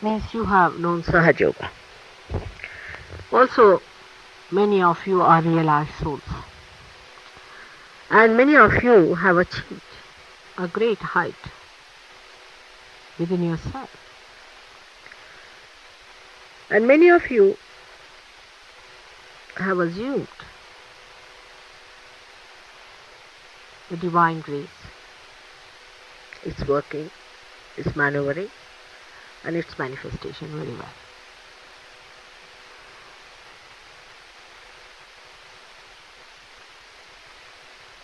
means you have known Sahaja Yoga. Also, many of you are realized souls, and many of you have achieved a great height within yourself. And many of you have assumed the divine grace. It's working, it's maneuvering, and its manifestation very well.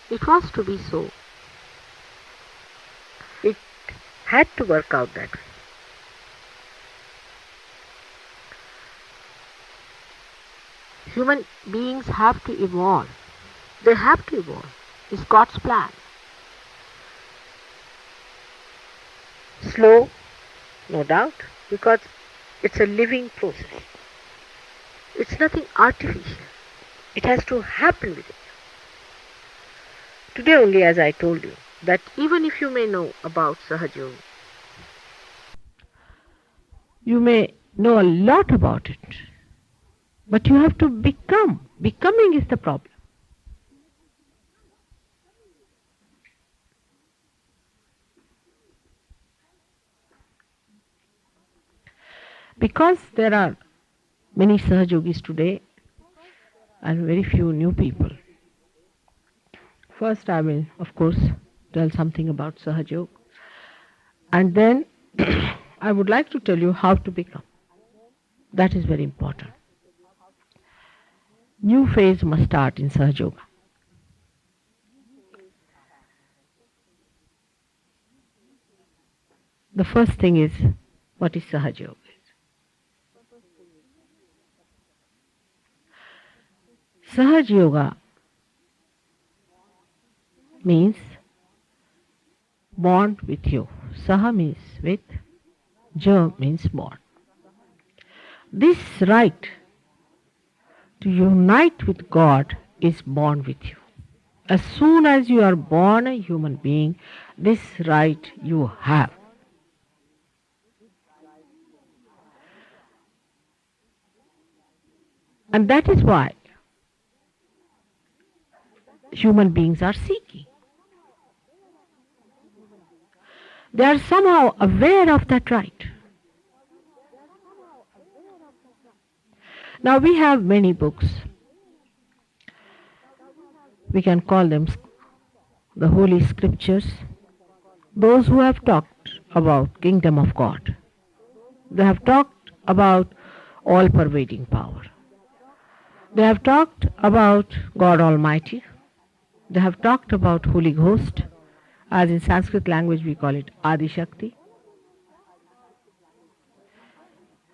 It was to be so. It had to work out that way. Human beings have to evolve. They have to evolve. It's God's plan. Slow, no doubt, because it's a living process. It's nothing artificial. It has to happen within you. Today only, as I told you, that even if you may know about Sahaja Yoga, you may know a lot about it, but you have to become. Becoming is the problem. Because there are many Sahaja Yogis today and very few new people. First, I will, of course, tell something about Sahaja Yoga, and then I would like to tell you how to become. That is very important. New phase must start in Sahaja Yoga. The first thing is, what is Sahaja Yoga? Sahaja Yoga means bond with you. Saha means with, Ja means bond. This right to unite with God is born with you. As soon as you are born a human being, this right you have. And that is why human beings are seeking. They are somehow aware of that right. Now we have many books. We can call them the Holy Scriptures. Those who have talked about Kingdom of God. They have talked about all-pervading power. They have talked about God Almighty. They have talked about Holy Ghost, as in Sanskrit language we call it Adi Shakti.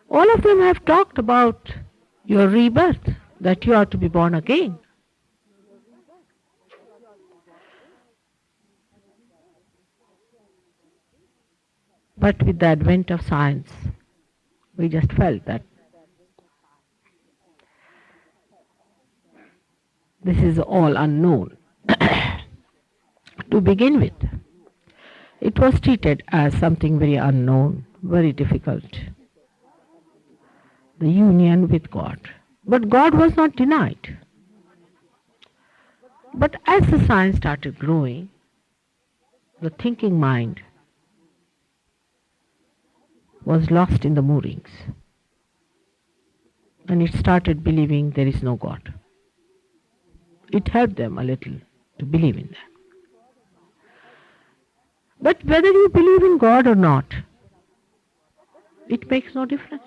All of them have talked about your rebirth, that you are to be born again. But with the advent of science, we just felt that this is all unknown. To begin with, it was treated as something very unknown, very difficult. The union with God. But God was not denied. But as the science started growing, the thinking mind was lost in the moorings. And it started believing there is no God. It helped them a little to believe in that. But whether you believe in God or not, it makes no difference.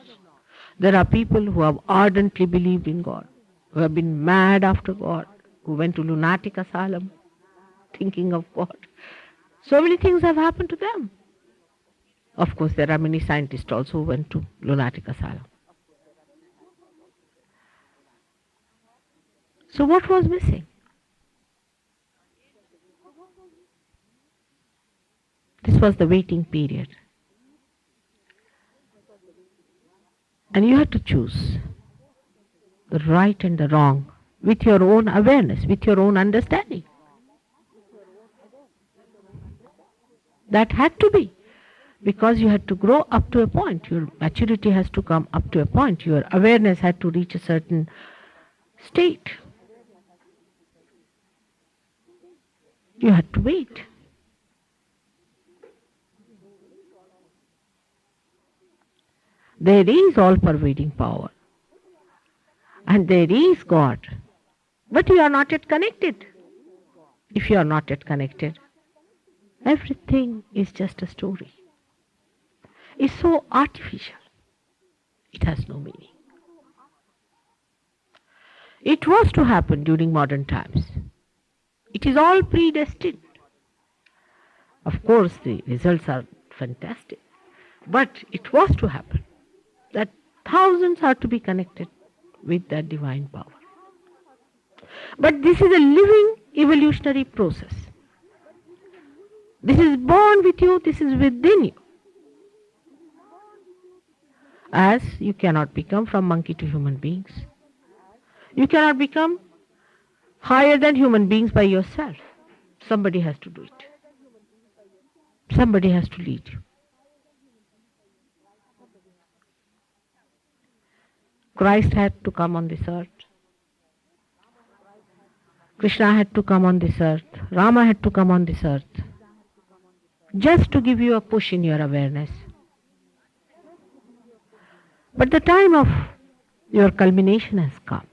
There are people who have ardently believed in God, who have been mad after God, who went to lunatic asylum thinking of God. So many things have happened to them. Of course, there are many scientists also who went to lunatic asylum. So what was missing? This was the waiting period. And you had to choose the right and the wrong with your own awareness, with your own understanding. That had to be. because you had to grow up to a point. Your maturity has to come up to a point. Your awareness had to reach a certain state. You had to wait. There is all-pervading power. And there is God. But you are not yet connected. If you are not yet connected, everything is just a story. It's so artificial. It has no meaning. It was to happen during modern times. It is all predestined. Of course, the results are fantastic. But it was to happen that thousands are to be connected with that divine power. But this is a living evolutionary process. This is born with you, this is within you. As you cannot become from monkey to human beings. You cannot become higher than human beings by yourself. Somebody has to do it. Somebody has to lead you. Christ had to come on this earth. Krishna had to come on this earth. Rama had to come on this earth. Just to give you a push in your awareness. But the time of your culmination has come,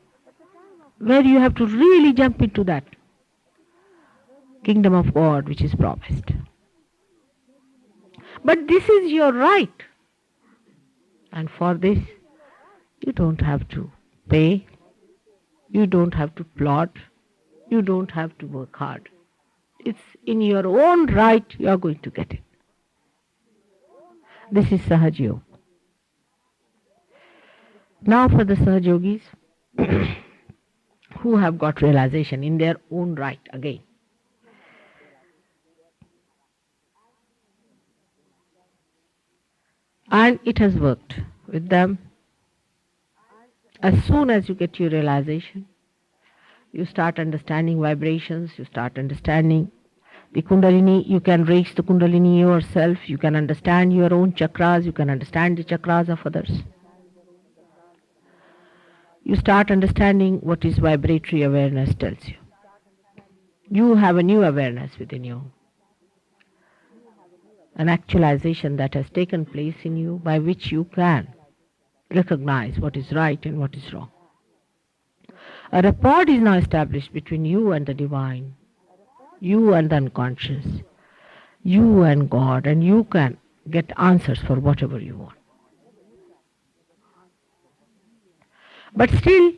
where you have to really jump into that kingdom of God which is promised. But this is your right. And for this, you don't have to pay. You don't have to plot. You don't have to work hard. It's in your own right you are going to get it. This is Sahaja Yoga. Now for the Sahaja Yogis who have got realization in their own right again. And it has worked with them. As soon as you get your realization, you start understanding vibrations, you start understanding the Kundalini, you can reach the Kundalini yourself, you can understand your own chakras, you can understand the chakras of others. You start understanding what is vibratory awareness tells you. You have a new awareness within you. An actualization that has taken place in you by which you can recognize what is right and what is wrong. A rapport is now established between you and the divine, you and the unconscious, you and God, and you can get answers for whatever you want. But still,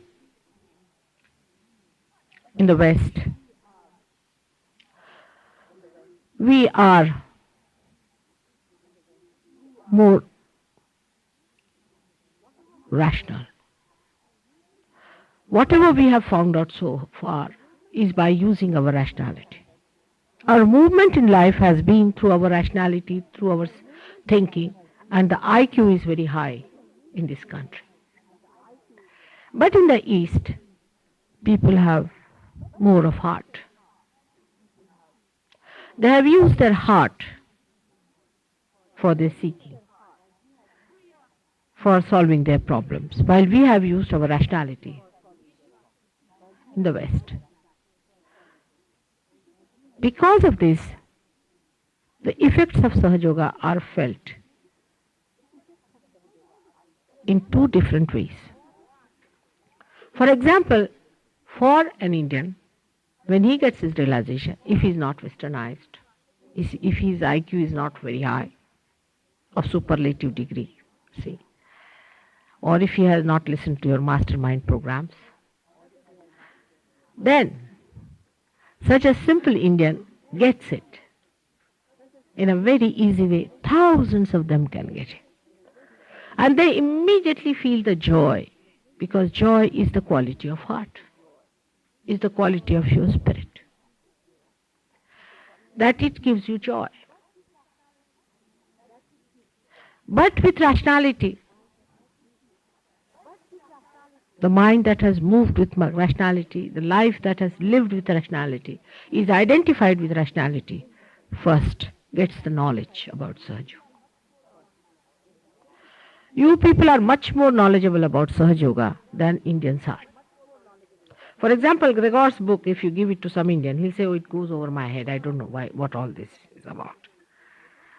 in the West, we are more rational. Whatever we have found out so far is by using our rationality. Our movement in life has been through our rationality, through our thinking, and the IQ is very high in this country. But in the East, people have more of heart. They have used their heart for their seeking, for solving their problems, while we have used our rationality in the West. Because of this, the effects of Sahaja Yoga are felt in two different ways. For example, for an Indian, when he gets his realization, if he is not westernized, if his IQ is not very high, of superlative degree, see, or if he has not listened to your mastermind programs, then such a simple Indian gets it in a very easy way. Thousands of them can get it. And they immediately feel the joy, because joy is the quality of heart, is the quality of your spirit. That it gives you joy. But with rationality, the mind that has moved with rationality, the life that has lived with rationality, is identified with rationality, first gets the knowledge about Sahaja Yoga. You people are much more knowledgeable about Sahaja Yoga than Indians are. For example, Gregor's book, if you give it to some Indian, he'll say, oh, it goes over my head. I don't know what all this is about.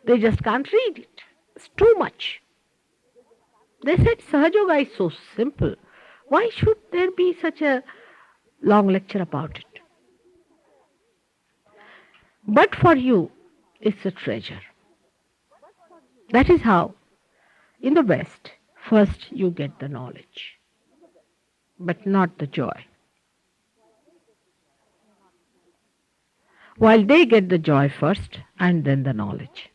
They just can't read it. It's too much. They said Sahaja Yoga is so simple. Why should there be such a long lecture about it? But for you, it's a treasure. That is how, in the West, first you get the knowledge, but not the joy. While they get the joy first and then the knowledge.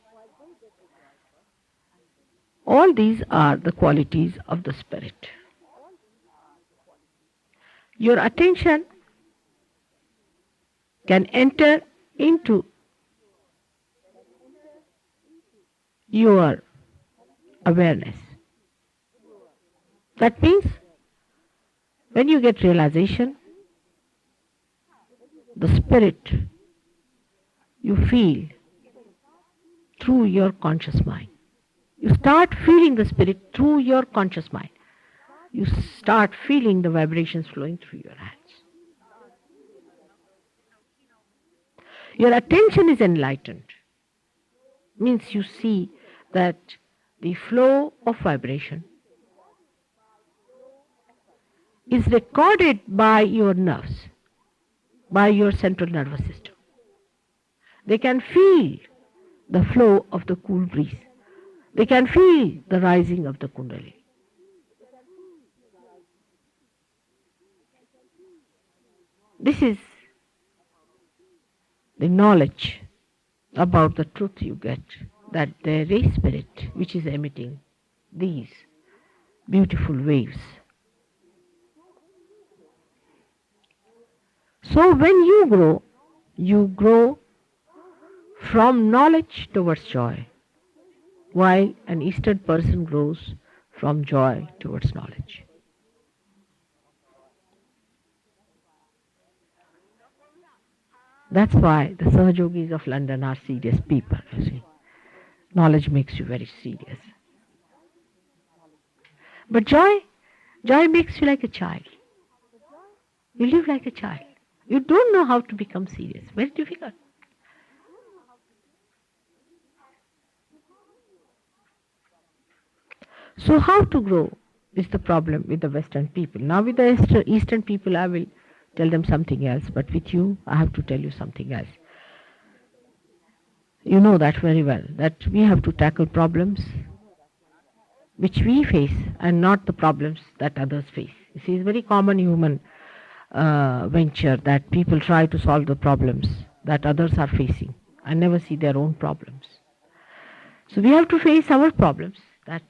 All these are the qualities of the spirit. Your attention can enter into your awareness. That means when you get realization, the spirit you feel through your conscious mind. You start feeling the spirit through your conscious mind. You start feeling the vibrations flowing through your hands. Your attention is enlightened. Means you see that the flow of vibration is recorded by your nerves, by your central nervous system. They can feel the flow of the cool breeze. They can feel the rising of the kundalini. This is the knowledge about the truth you get, that there is spirit which is emitting these beautiful waves. So when you grow from knowledge towards joy, while an Eastern person grows from joy towards knowledge. That's why the Sahajogis of London are serious people, you see. Knowledge makes you very serious. But joy makes you like a child. You live like a child. You don't know how to become serious. Very difficult. So how to grow is the problem with the Western people. Now with the Eastern people, I will tell them something else, but with you, I have to tell you something else. You know that very well, that we have to tackle problems which we face and not the problems that others face. You see, it's a very common human venture that people try to solve the problems that others are facing and never see their own problems. So we have to face our problems that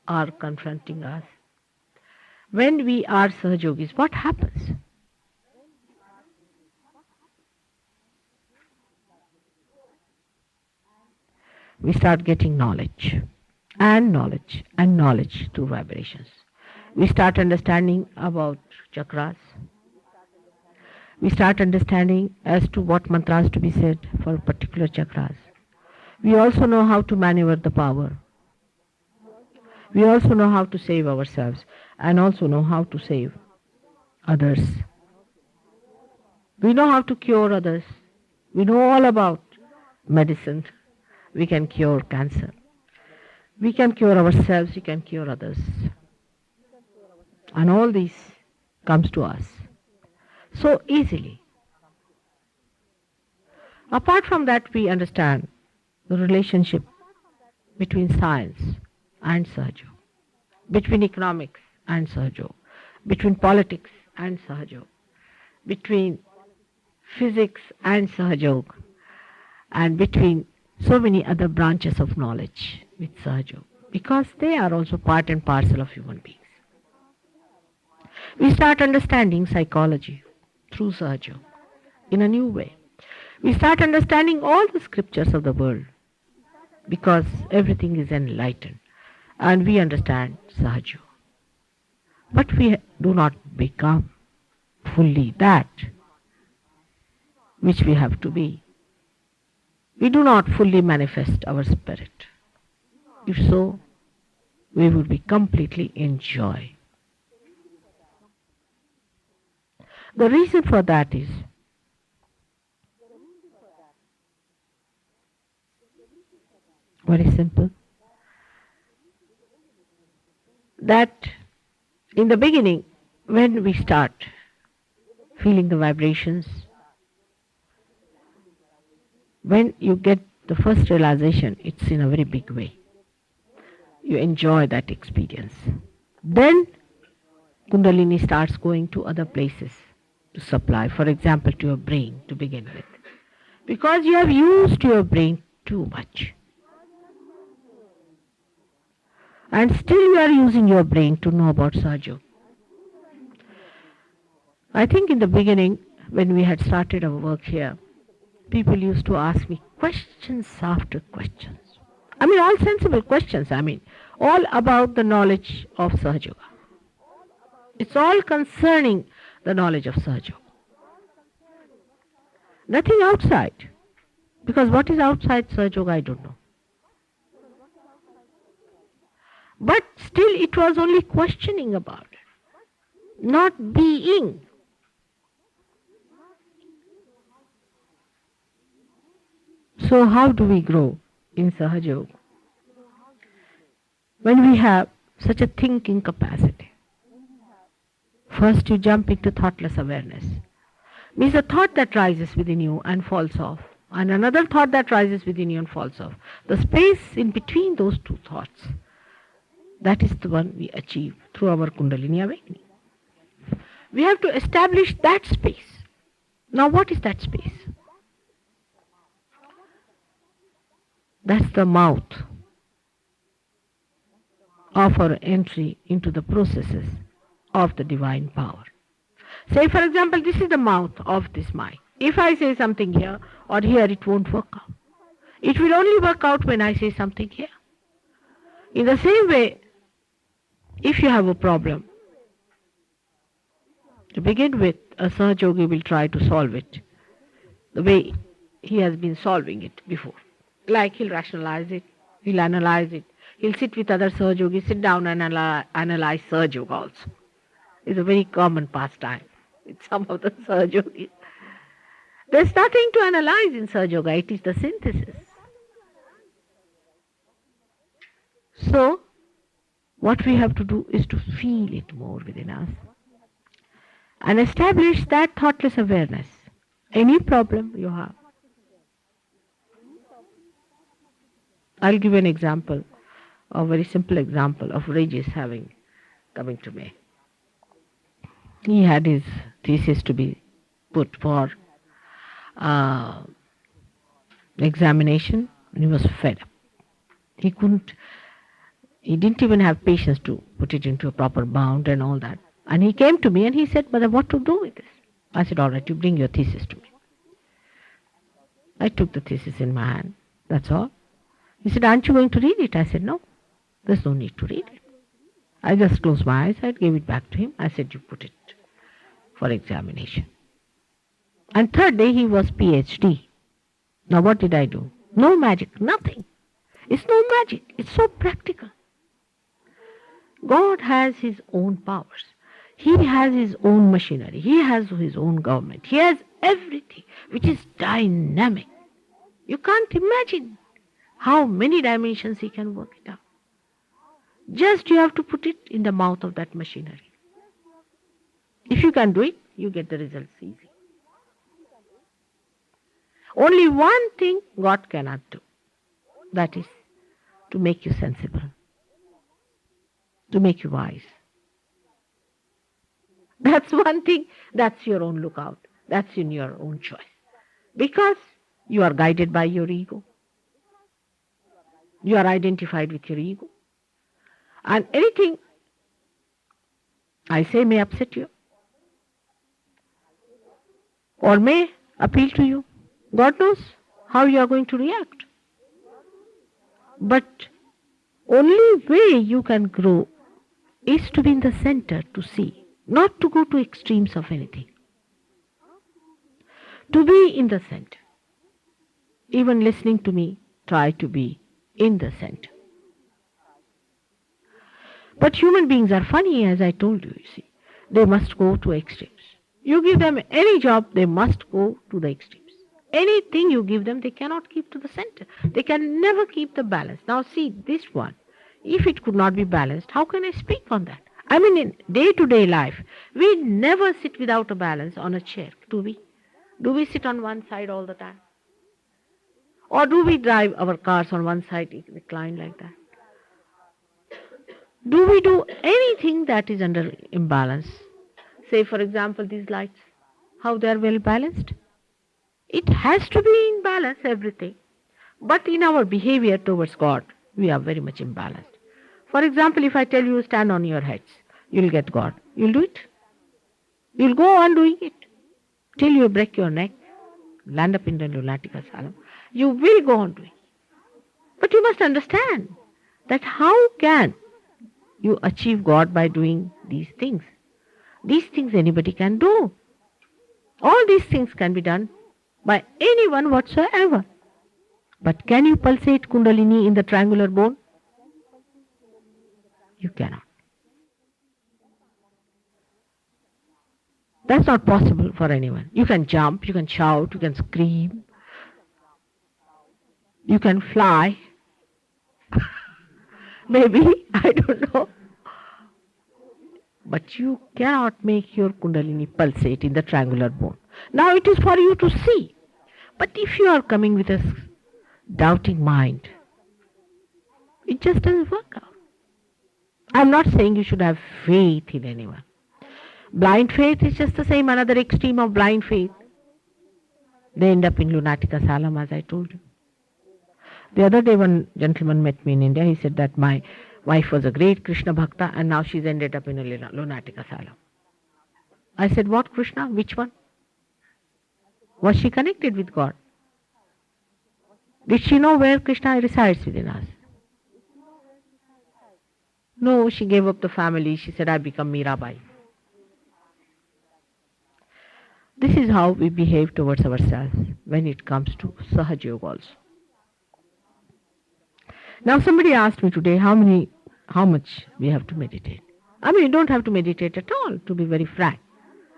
are confronting us. When we are Sahajogis, what happens? We start getting knowledge and knowledge and knowledge through vibrations. We start understanding about chakras. We start understanding as to what mantras to be said for particular chakras. We also know how to maneuver the power. We also know how to save ourselves and also know how to save others. We know how to cure others. We know all about medicine. We can cure cancer. We can cure ourselves, we can cure others. And all this comes to us so easily. Apart from that, we understand the relationship between science and Sahaja, between economics and Sahaja, between politics and Sahaja, between physics and Sahaja, and between so many other branches of knowledge with Sahaja, because they are also part and parcel of human beings. We start understanding psychology through Sahaja in a new way. We start understanding all the scriptures of the world because everything is enlightened and we understand Sahaja. But we do not become fully that which we have to be. We do not fully manifest our spirit. If so, we would be completely in joy. The reason for that is very simple. That in the beginning, when we start feeling the vibrations, when you get the first realization, it's in a very big way. You enjoy that experience. Then Kundalini starts going to other places to supply, for example, to your brain to begin with. Because you have used your brain too much. And still you are using your brain to know about Sahaja. I think in the beginning, when we had started our work here, people used to ask me questions after questions. I mean, all sensible questions. I mean, all about the knowledge of Sahaja Yoga. It's all concerning the knowledge of Sahaja Yoga. Nothing outside. Because what is outside Sahaja Yoga, I don't know. But still it was only questioning about it, not being. So how do we grow in Sahaja Yoga? When we have such a thinking capacity. First you jump into thoughtless awareness. Means a thought that rises within you and falls off. And another thought that rises within you and falls off. The space in between those two thoughts, that is the one we achieve through our Kundalini awakening. We have to establish that space. Now what is that space? That's the mouth of our entry into the processes of the divine power. Say for example, this is the mouth of this mic. If I say something here or here, it won't work out. It will only work out when I say something here. In the same way, if you have a problem, to begin with, a Sahaja Yogi will try to solve it the way he has been solving it before. Like he'll rationalize it, he'll analyze it, he'll sit with other Sahaja Yogis, sit down and analyze Sahaja Yoga also. It's a very common pastime with some of the Sahaja Yogis. There's nothing to analyze in Sahaja Yoga, it is the synthesis. So, what we have to do is to feel it more within us and establish that thoughtless awareness. Any problem you have. I'll give an example, a very simple example of Regis coming to me. He had his thesis to be put for examination and he was fed up. He didn't even have patience to put it into a proper bound and all that. And he came to me and he said, Mother, what to do with this? I said, all right, you bring your thesis to me. I took the thesis in my hand, that's all. He said, aren't you going to read it? I said, no, there's no need to read it. I just closed my eyes, I gave it back to him. I said, you put it for examination. And third day he was PhD. Now what did I do? No magic, nothing. It's no magic, it's so practical. God has his own powers. He has his own machinery. He has his own government. He has everything which is dynamic. You can't imagine how many dimensions he can work it out. Just you have to put it in the mouth of that machinery. If you can do it, you get the results easy. Only one thing God cannot do. That is to make you sensible, to make you wise. That's one thing, that's your own lookout. That's in your own choice. Because you are guided by your ego. You are identified with your ego. And anything I say may upset you or may appeal to you. God knows how you are going to react. But only way you can grow is to be in the center to see, not to go to extremes of anything. To be in the center. Even listening to me, try to be in the center. But human beings are funny, as I told you, you see. They must go to extremes. You give them any job, they must go to the extremes. Anything you give them, they cannot keep to the center. They can never keep the balance. Now see, this one, if it could not be balanced, how can I speak on that? I mean, in day-to-day life, we never sit without a balance on a chair, do we? Do we sit on one side all the time? Or do we drive our cars on one side, recline like that? Do we do anything that is under imbalance? Say, for example, these lights, how they are well balanced? It has to be in balance, everything. But in our behavior towards God, we are very much imbalanced. For example, if I tell you stand on your heads, you'll get God. You'll do it. You'll go on doing it till you break your neck, land up in the lunatic asylum. You will go on doing it. But you must understand that how can you achieve God by doing these things? These things anybody can do. All these things can be done by anyone whatsoever. But can you pulsate Kundalini in the triangular bone? You cannot. That's not possible for anyone. You can jump, you can shout, you can scream, you can fly. Maybe, I don't know. But you cannot make your Kundalini pulsate in the triangular bone. Now it is for you to see. But if you are coming with a doubting mind, it just doesn't work out. I'm not saying you should have faith in anyone. Blind faith is just the same, another extreme of blind faith. They end up in lunatic asylum, as I told you. The other day one gentleman met me in India. He said that my wife was a great Krishna Bhakta and now she's ended up in a lunatic asylum. I said, what Krishna? Which one? Was she connected with God? Did she know where Krishna resides within us? No, she gave up the family. She said, I become Mirabai. This is how we behave towards ourselves when it comes to Sahaja Yoga also. Now somebody asked me today how much we have to meditate. I mean, you don't have to meditate at all, to be very frank.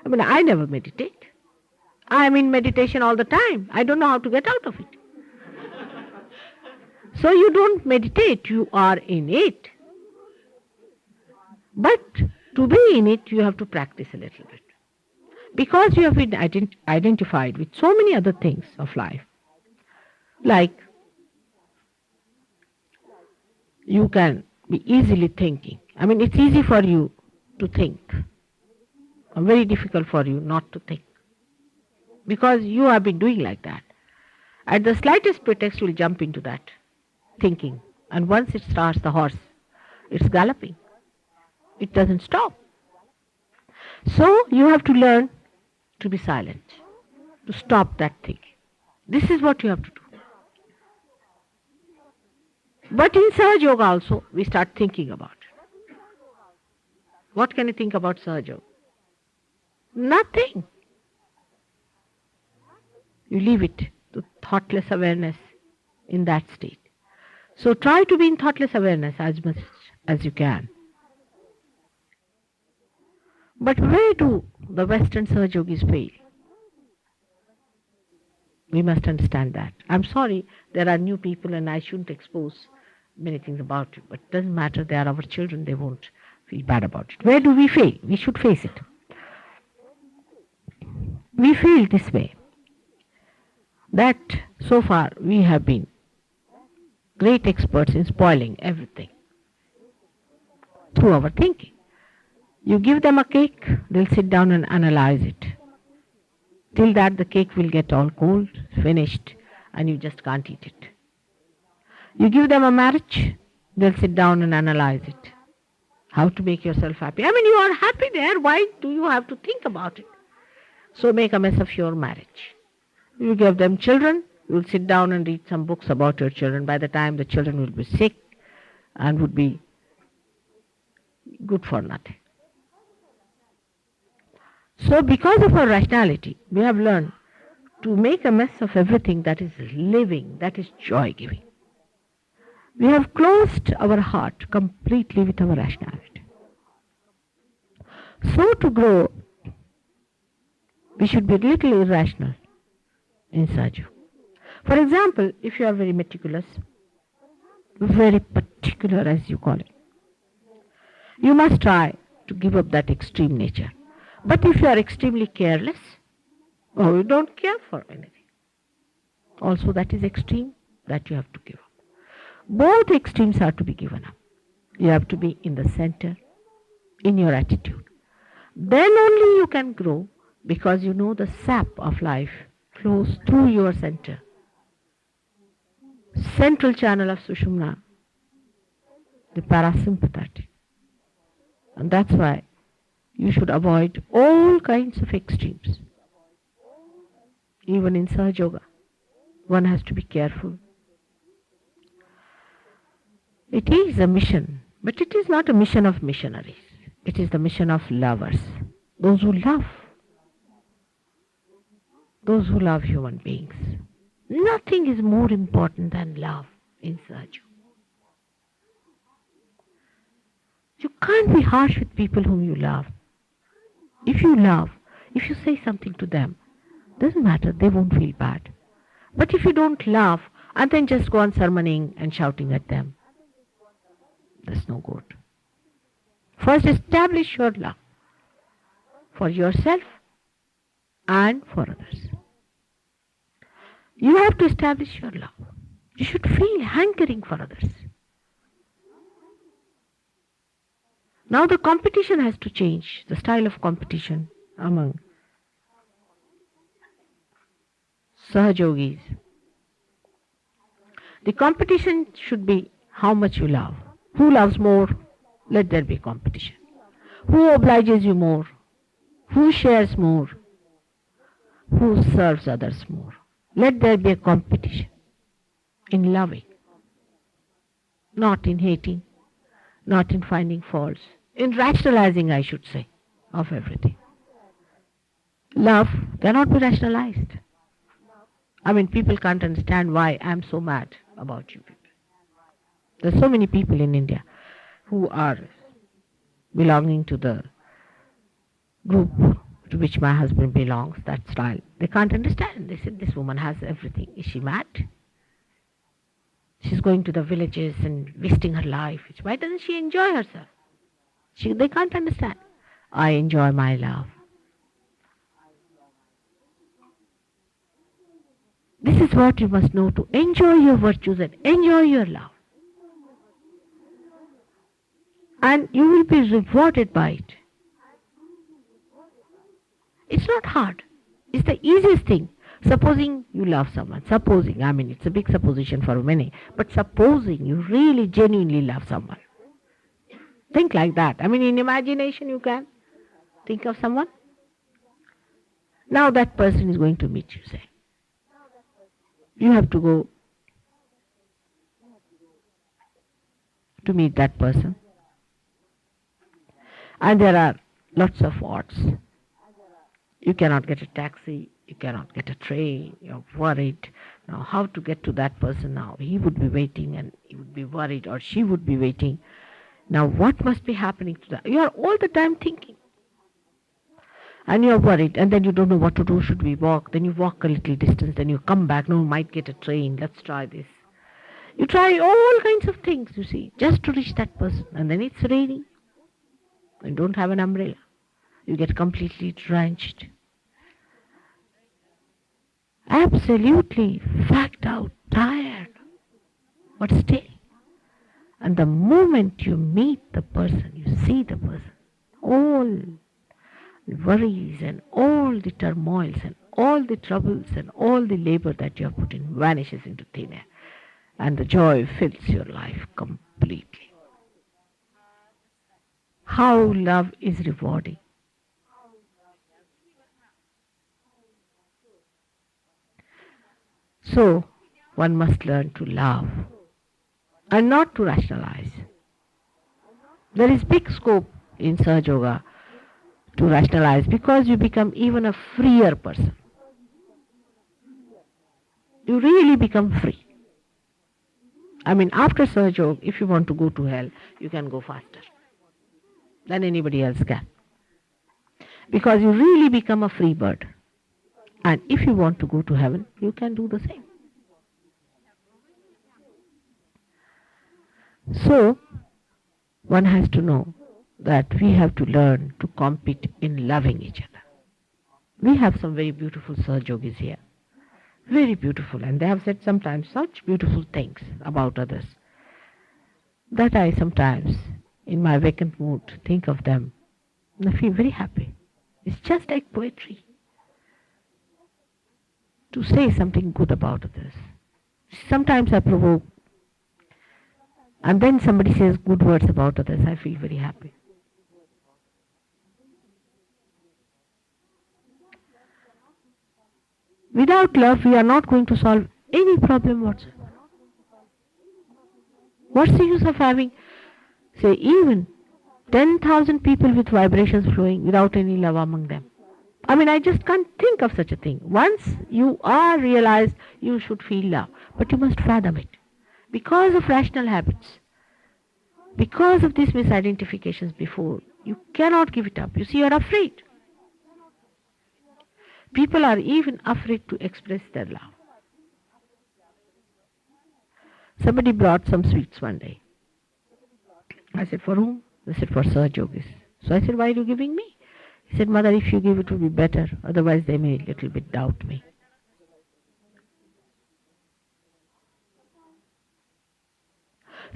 I mean, I never meditate. I am in meditation all the time. I don't know how to get out of it. So you don't meditate, you are in it. But to be in it, you have to practice a little bit. Because you have been identified with so many other things of life. Like, you can be easily thinking. I mean, it's easy for you to think. And very difficult for you not to think. Because you have been doing like that. At the slightest pretext, you will jump into that thinking. And once it starts, the horse, it's galloping. It doesn't stop. So you have to learn to be silent, to stop that thinking. This is what you have to do. But in Sahaja Yoga also, we start thinking about it. What can you think about Sahaja Yoga? Nothing. You leave it to thoughtless awareness in that state. So try to be in thoughtless awareness as much as you can. But where do the Western Sahaja Yogis fail? We must understand that. I'm sorry, there are new people and I shouldn't expose many things about it, but it doesn't matter, they are our children, they won't feel bad about it. Where do we fail? We should face it. We feel this way, that so far we have been great experts in spoiling everything through our thinking. You give them a cake, they'll sit down and analyze it. Till that the cake will get all cold, finished, and you just can't eat it. You give them a marriage, they'll sit down and analyze it. How to make yourself happy. I mean, you are happy there, why do you have to think about it? So make a mess of your marriage. You give them children, you'll sit down and read some books about your children. By the time the children will be sick and would be good for nothing. So because of our rationality, we have learned to make a mess of everything that is living, that is joy-giving. We have closed our heart completely with our rationality. So to grow, we should be a little irrational in Sahaja. For example, if you are very meticulous, very particular as you call it, you must try to give up that extreme nature. But if you are extremely careless, or you don't care for anything, also that is extreme that you have to give up. Both extremes are to be given up. You have to be in the center in your attitude. Then only you can grow, because you know the sap of life flows through your center. Central channel of Sushumna, the parasympathetic. And that's why you should avoid all kinds of extremes. Even in Sahaja Yoga, one has to be careful. It is a mission, but it is not a mission of missionaries. It is the mission of lovers, those who love human beings. Nothing is more important than love in Sahaja. You can't be harsh with people whom you love. If you love, if you say something to them, doesn't matter, they won't feel bad. But if you don't love and then just go on sermoning and shouting at them, that's no good. First, establish your love for yourself and for others. You have to establish your love. You should feel hankering for others. Now the competition has to change, the style of competition among Sahaja Yogis. The competition should be how much you love. Who loves more? Let there be competition. Who obliges you more? Who shares more? Who serves others more? Let there be a competition in loving, not in hating, not in finding faults, in rationalizing, I should say, of everything. Love cannot be rationalized. I mean, people can't understand why I'm so mad about you people. There's so many people in India who are belonging to the group to which my husband belongs, that style. They can't understand. They said, this woman has everything. Is she mad? She's going to the villages and wasting her life. Why doesn't she enjoy herself? They can't understand. I enjoy my love. This is what you must know, to enjoy your virtues and enjoy your love. And you will be rewarded by it. It's not hard. It's the easiest thing. Supposing you love someone. Supposing, I mean, it's a big supposition for many. But supposing you really genuinely love someone. Think like that. I mean, in imagination you can think of someone. Now that person is going to meet you, say. You have to go to meet that person. And there are lots of odds. You cannot get a taxi, you cannot get a train, you're worried. Now how to get to that person now? He would be waiting and he would be worried, or she would be waiting. Now what must be happening to that? You are all the time thinking. And you're worried, and then you don't know what to do. Should we walk? Then you walk a little distance, then you come back. No, might get a train. Let's try this. You try all kinds of things, you see, just to reach that person. And then it's raining. You don't have an umbrella. You get completely drenched. Absolutely fagged out, tired, but still. And the moment you meet the person, you see the person, all the worries and all the turmoils and all the troubles and all the labor that you have put in vanishes into thin air. And the joy fills your life completely. How love is rewarding. So, one must learn to love and not to rationalize. There is big scope in Sahaja Yoga to rationalize, because you become even a freer person. You really become free. I mean, after Sahaja Yoga, if you want to go to hell, you can go faster than anybody else can. Because you really become a free bird. And if you want to go to heaven, you can do the same. So, one has to know that we have to learn to compete in loving each other. We have some very beautiful Sahaja Yogis here. Very beautiful. And they have said sometimes such beautiful things about others that I sometimes, in my vacant mood, think of them and I feel very happy. It's just like poetry to say something good about others. Sometimes I provoke, and then somebody says good words about others. I feel very happy. Without love, we are not going to solve any problem whatsoever. What's the use of having, say, even 10,000 people with vibrations flowing without any love among them? I mean, I just can't think of such a thing. Once you are realized, you should feel love, but you must fathom it. Because of rational habits, because of these misidentifications before, you cannot give it up. You see, you are afraid. People are even afraid to express their love. Somebody brought some sweets one day. I said, for whom? They said, for Sahaja Yogis. So I said, why are you giving me? He said, Mother, if you give it will be better. Otherwise they may a little bit doubt me.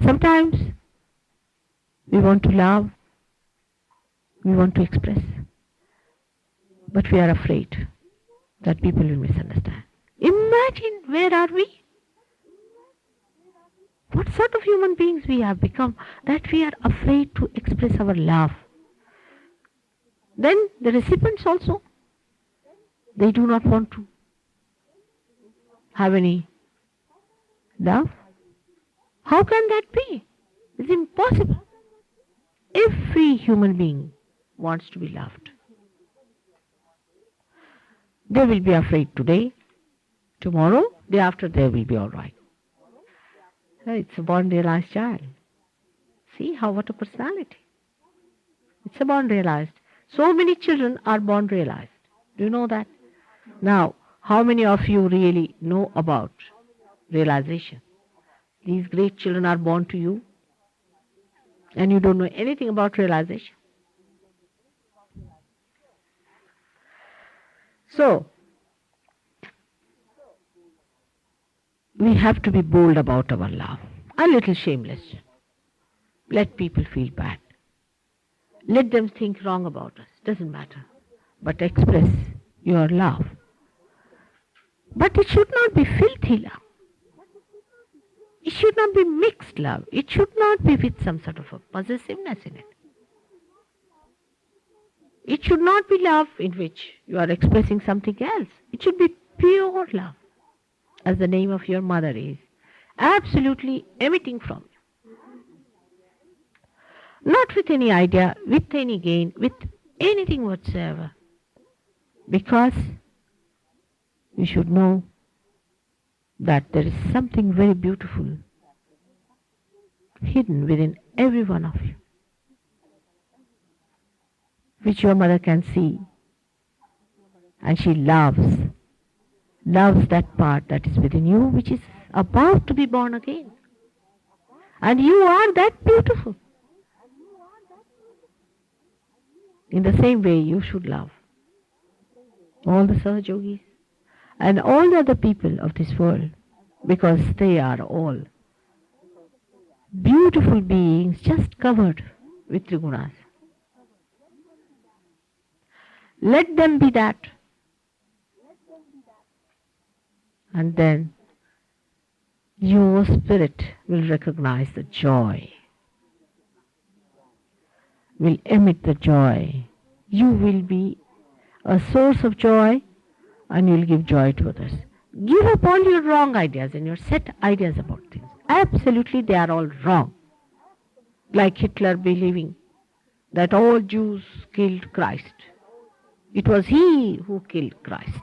Sometimes we want to love, we want to express, but we are afraid that people will misunderstand. Imagine, where are we? What sort of human beings we have become that we are afraid to express our love. Then the recipients also, they do not want to have any love. How can that be? It's impossible. Every human being wants to be loved. They will be afraid today, tomorrow, day after they will be all right. It's a born realized child. See what a personality. It's a born realized. So many children are born realized. Do you know that? Now, how many of you really know about realization? These great children are born to you and you don't know anything about realization. So, we have to be bold about our love, a little shameless. Let people feel bad. Let them think wrong about us. Doesn't matter. But express your love. But it should not be filthy love. It should not be mixed love. It should not be with some sort of a possessiveness in it. It should not be love in which you are expressing something else. It should be pure love, as the name of your mother is, absolutely emitting from you. Not with any idea, with any gain, with anything whatsoever. Because you should know that there is something very beautiful hidden within every one of you, which your mother can see, and she loves that part that is within you, which is about to be born again. And you are that beautiful. In the same way, you should love all the Sahaja Yogis and all the other people of this world, because they are all beautiful beings just covered with trigunas. Let them be that. And then your spirit will recognize the joy, will emit the joy. You will be a source of joy and you will give joy to others. Give up all your wrong ideas and your set ideas about things. Absolutely, they are all wrong. Like Hitler believing that all Jews killed Christ. It was he who killed Christ.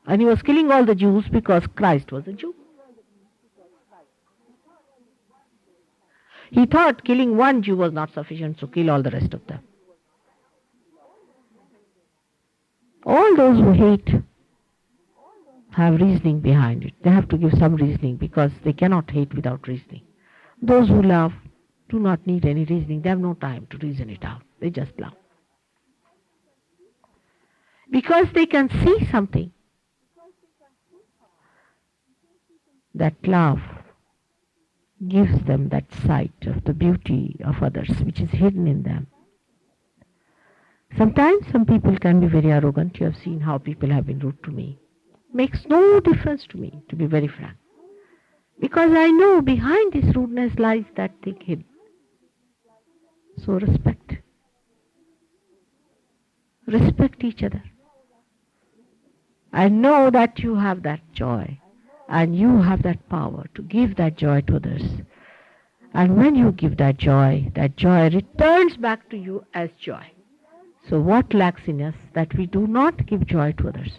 And he was killing all the Jews because Christ was a Jew. He thought killing one Jew was not sufficient, so kill all the rest of them. All those who hate have reasoning behind it. They have to give some reasoning because they cannot hate without reasoning. Those who love do not need any reasoning. They have no time to reason it out. They just love. Because they can see something. That love gives them that sight of the beauty of others which is hidden in them. Sometimes some people can be very arrogant. You have seen how people have been rude to me. Makes no difference to me, to be very frank. Because I know behind this rudeness lies that thing hidden. So respect. Respect each other. I know that you have that joy and you have that power to give that joy to others. And when you give that joy returns back to you as joy. So what lacks in us that we do not give joy to others?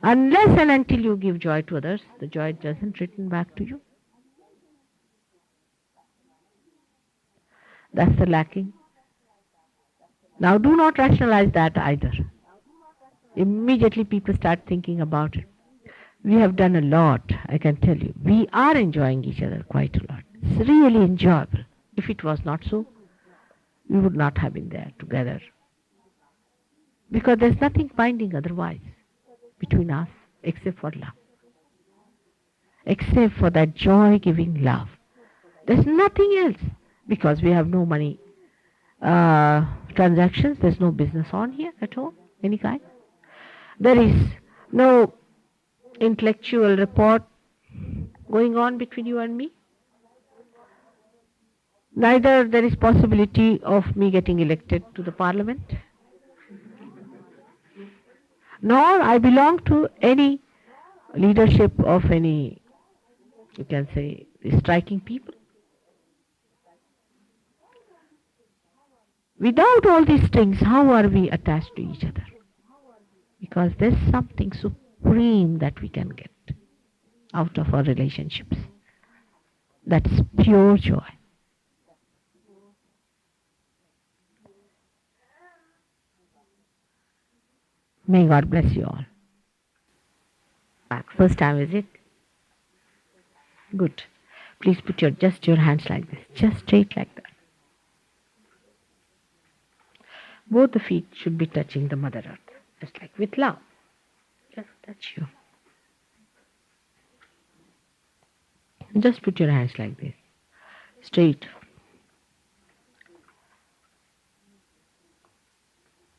Unless and until you give joy to others, the joy doesn't return back to you. That's the lacking. Now do not rationalize that either. Immediately people start thinking about it. We have done a lot, I can tell you. We are enjoying each other quite a lot. It's really enjoyable. If it was not so, we would not have been there together. Because there's nothing binding otherwise between us except for love. Except for that joy-giving love. There's nothing else. Because we have no money transactions, there's no business on here at all, any kind. There is no intellectual rapport going on between you and me. Neither there is possibility of me getting elected to the parliament, nor I belong to any leadership of any, you can say, striking people. Without all these things, how are we attached to each other? Because there's something supreme that we can get out of our relationships. That's pure joy. May God bless you all. First time, is it? Good. Please put your hands like this, just straight like that. Both the feet should be touching the Mother Earth, just like with love. Just touch you. Just put your hands like this, straight.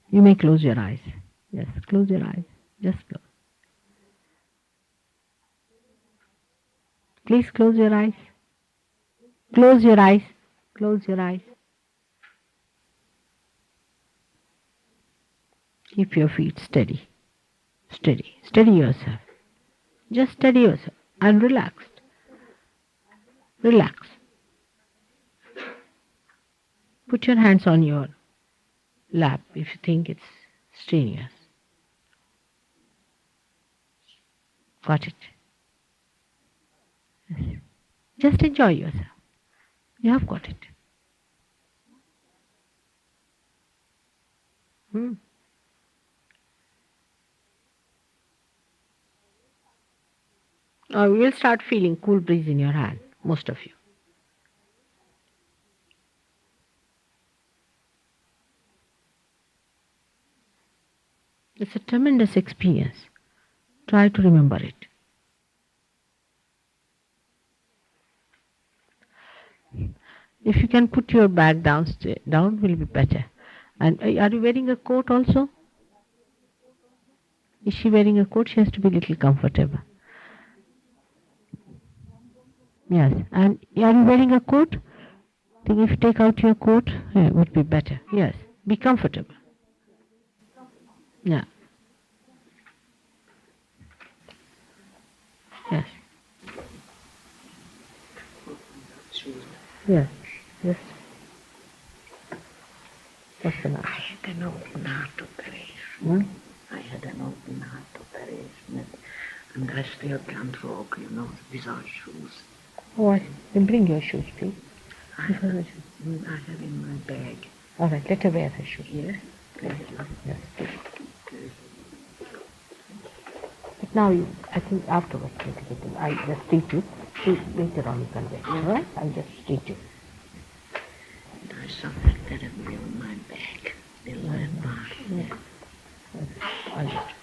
You may close your eyes. Yes, close your eyes. Just close. Please close your eyes. Close your eyes. Close your eyes. Keep your feet steady. Steady. Steady yourself. Just steady yourself and relaxed. Relax. Put your hands on your lap if you think it's strenuous. Got it? Yes. Just enjoy yourself. You have got it. Now you will start feeling cool breeze in your hand, most of you. It's a tremendous experience. Try to remember it. If you can put your bag down will be better. And are you wearing a coat also? Is she wearing a coat? She has to be a little comfortable. Yes. And are you wearing a coat? I think if you take out your coat, it would be better. Yes. Be comfortable. Yeah. Yes. Yes. Yes. What's the matter? I had an open heart operation. I had an open heart operation. And I still can't walk, without shoes. Oh, then bring your shoes, please. I have in my bag. All right, let her wear her shoes. Yes. Yes. But now I think afterwards, I just treat you. Later on you can wear. All right? I'll just treat you. There's something that will be on my bag. I'll just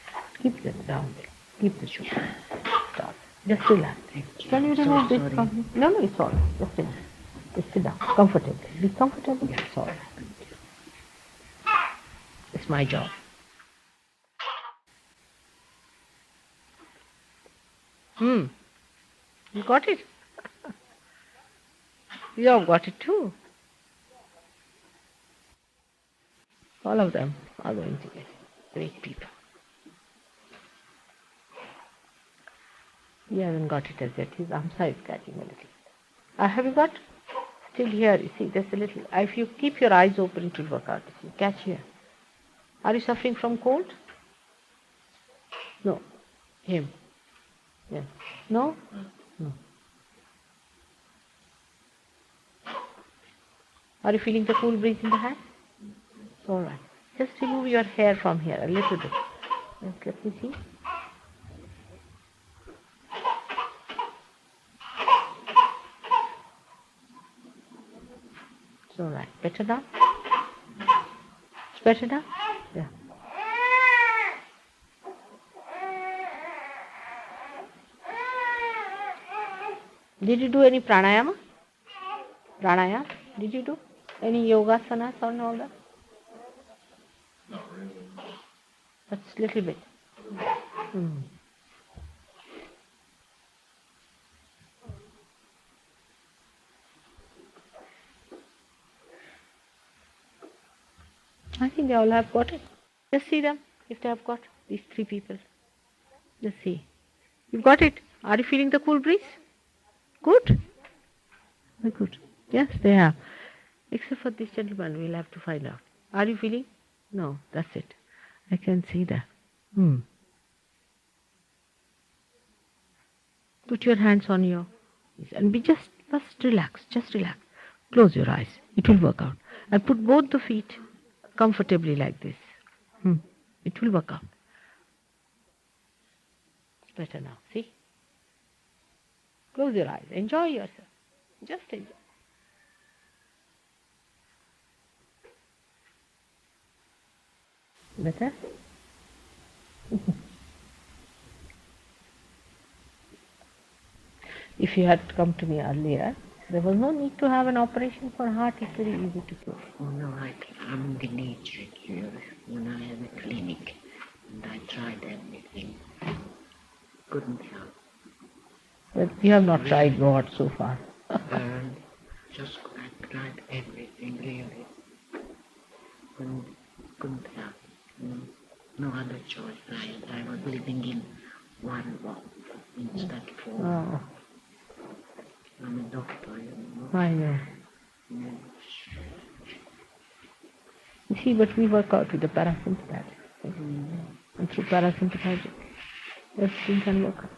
keep them down there. Keep the shoes down. Just relax. Can you remove this from me? No, it's all right. Just relax. Just sit down. Comfortable. Be comfortable. It's all right. It's my job. You got it? You have got it too. All of them are going to get it. Great people. He hasn't got it as yet. His Amsa is catching a little. Have you got? Still here, you see, there's a little. If you keep your eyes open, it will work out. You see, catch here. Are you suffering from cold? No. Him. Yes. No? No. Are you feeling the cool breeze in the hand? It's all right. Just remove your hair from here a little bit. Yes, let me see. It's all right. Better now? It's better now? Yeah. Did you do any pranayama? Pranayama? Did you do any yogasanas or all that? Not really. That's a little bit. I think they all have got it. Just see them if they have got these three people. Just see. You've got it. Are you feeling the cool breeze? Good? Very good. Yes, they have. Except for this gentleman, we'll have to find out. Are you feeling? No, that's it. I can see that. Put your hands on your knees and be just relax. Just relax. Close your eyes. It will work out. And put both the feet comfortably like this. It will work out. It's better now. See? Close your eyes. Enjoy yourself. Just enjoy. Better? If you had come to me earlier, there was no need to have an operation for heart. It's very easy to cure. Oh no, I'm the nature here when I have a clinic and I tried everything. Couldn't help. But you have not tried God so far. Just I tried everything really. Couldn't help. No other choice. I was living in one room instead of four. Oh, I'm a doctor, you know. I know. You see, but we work out with the parasympathetic. And through parasympathetic, everything can work out.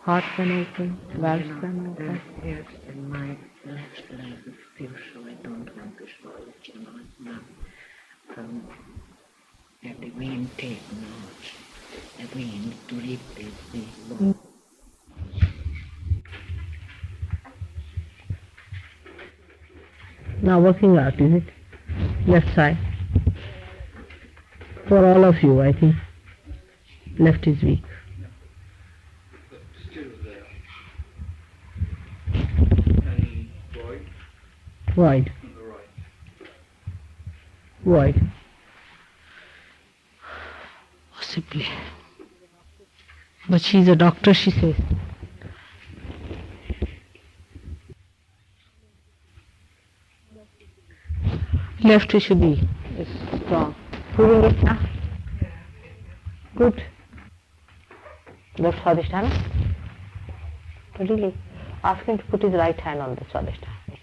Heart can open, valves can open. Yes, and my left leg feels so I don't want to show it, you know. It's not from the vein tape now. The vein to replace the bone. Now working out, is it? Left side. For all of you, I think. Left is weak. But still there. And wide Wide. on the right. Wide. Possibly. But she's a doctor, she says. Left should be strong. Feeling it now? Good. Left Swadhisthana? Really? Ask him to put his right hand on the Swadhisthana.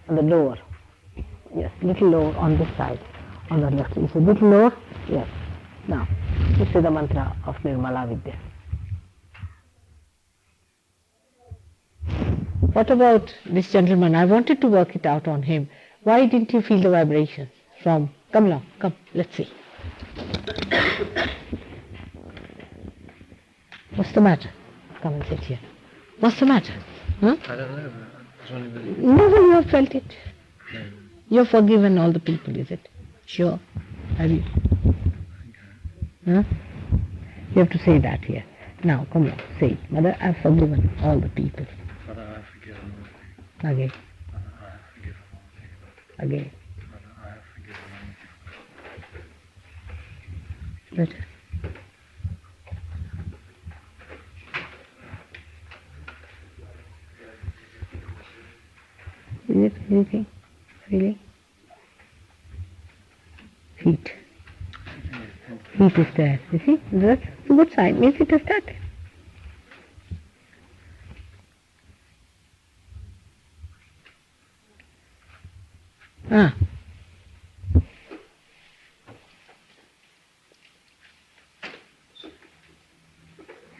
On the lower. Yes, little lower on this side. On the left. Is a little lower? Yes. Now, you say the mantra of Nirmala Vidya. What about this gentleman? I wanted to work it out on him. Why didn't you feel the vibrations from... Come along, come, let's see. What's the matter? Come and sit here. What's the matter? Huh? I don't know. I was wondering Never you have felt it. You've forgiven all the people, is it? Sure. Have you? Huh? You have to say that here. Now, come on, say it. Mother, I've forgiven all the people. Father, I have forgiven all things. Again, Father, I have forgiven all things. again. Father, I have forgiven all things. Better. Is it anything? Really? Heat. Heat is there. You see? That's a good sign. Means it has started. Ah.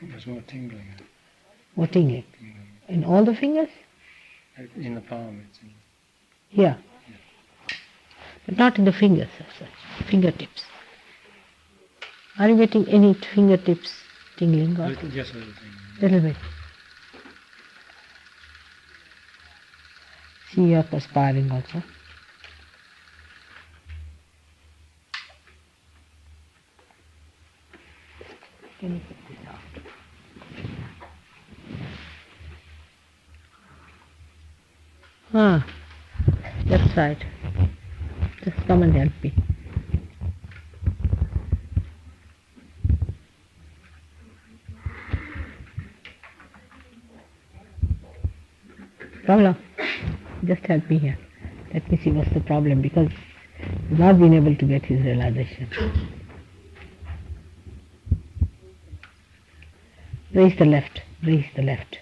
There's more tingling. What tingling? In all the fingers? In the palm, it's in. Here. But not in the fingers as such. Fingertips. Are you getting any fingertips tingling? Or? Just a little thing. Little bit. See, you are perspiring also. Can you put this out? Ah, that's right. Just come and help me. Ramla, just help me here. Let me see what's the problem, because he's not been able to get his realization. Raise the left, raise the left.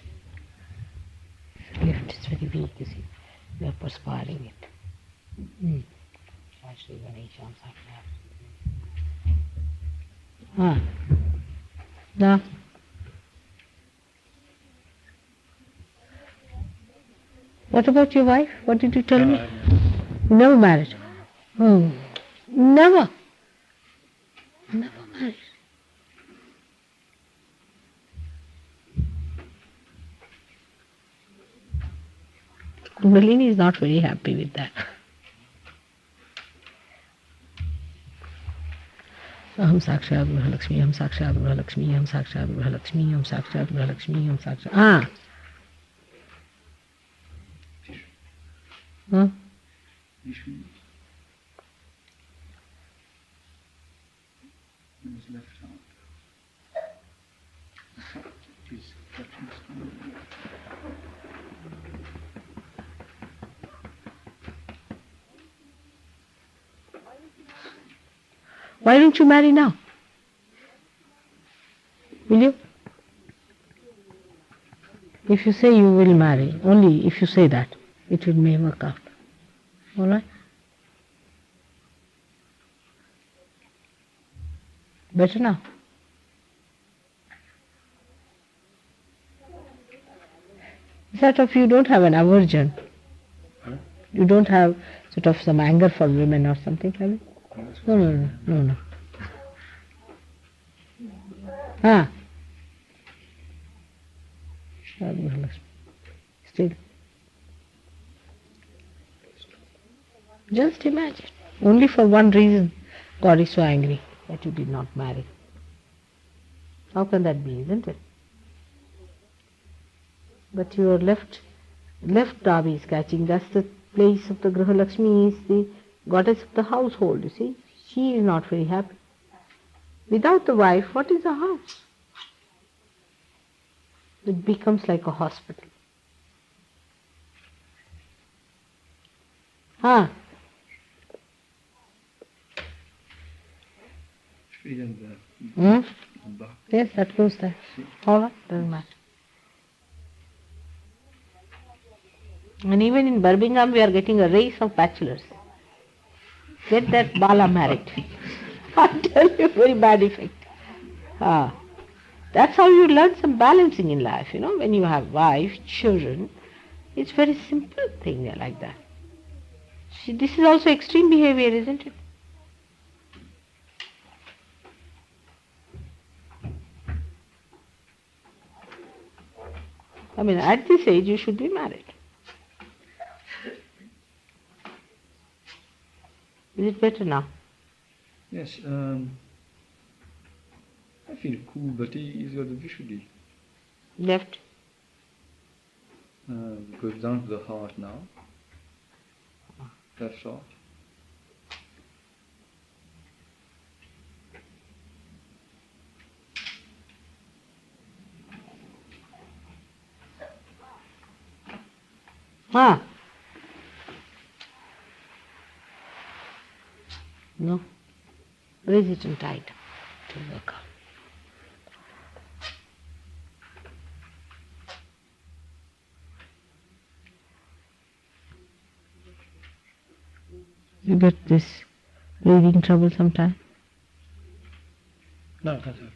Left is very weak, you see. We are perspiring it. Ah. Now. What about your wife? What did you tell me? You never married? Oh, never. Never married. Kundalini is not very happy with that. Aham Sakshat Grahalakshmi, Aham Sakshat Grahalakshmi, Aham Sakshat Grahalakshmi, Aham Sakshat Grahalakshmi, Aham Sakshat... Ah! Huh? His left arm. He's touching his arm. Why don't you marry now? Will you? If you say you will marry, only if you say that, it will may work out. All right? Better now. Sort of, you don't have an aversion. Huh? You don't have sort of some anger for women or something, have you? No. Ah. Still. Just imagine. Only for one reason God is so angry that you did not marry. How can that be, isn't it? But your left Dabi is catching. That's the place of the Graha Lakshmi, is the goddess of the household, you see. She is not very happy. Without the wife, what is a house? It becomes like a hospital. Ah. Yes, that goes there. All right, doesn't matter. And even in Birmingham, we are getting a race of bachelors. Get that Bala married. I tell you, very bad effect. That's how you learn some balancing in life, when you have wife, children, It's very simple thing like that. See, this is also extreme behavior, isn't it? I mean, at this age, you should be married. Is it better now? Yes, I feel cool, but he's got the Vishuddhi. Left? Goes down to the heart now. Left heart. Huh? No. Raise it and tight to work out. You get this breathing trouble sometime? No, I don't have trouble.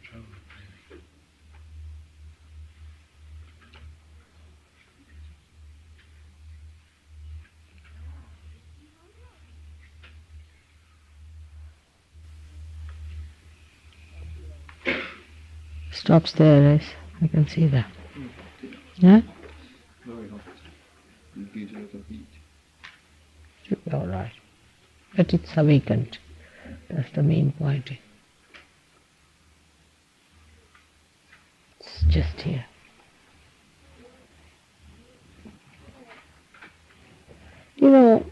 Stops there, yes. I can see that. Yeah? Very hot. It gives a lot of heat. Should be all right. But it's awakened. That's the main point. It's just here. You know,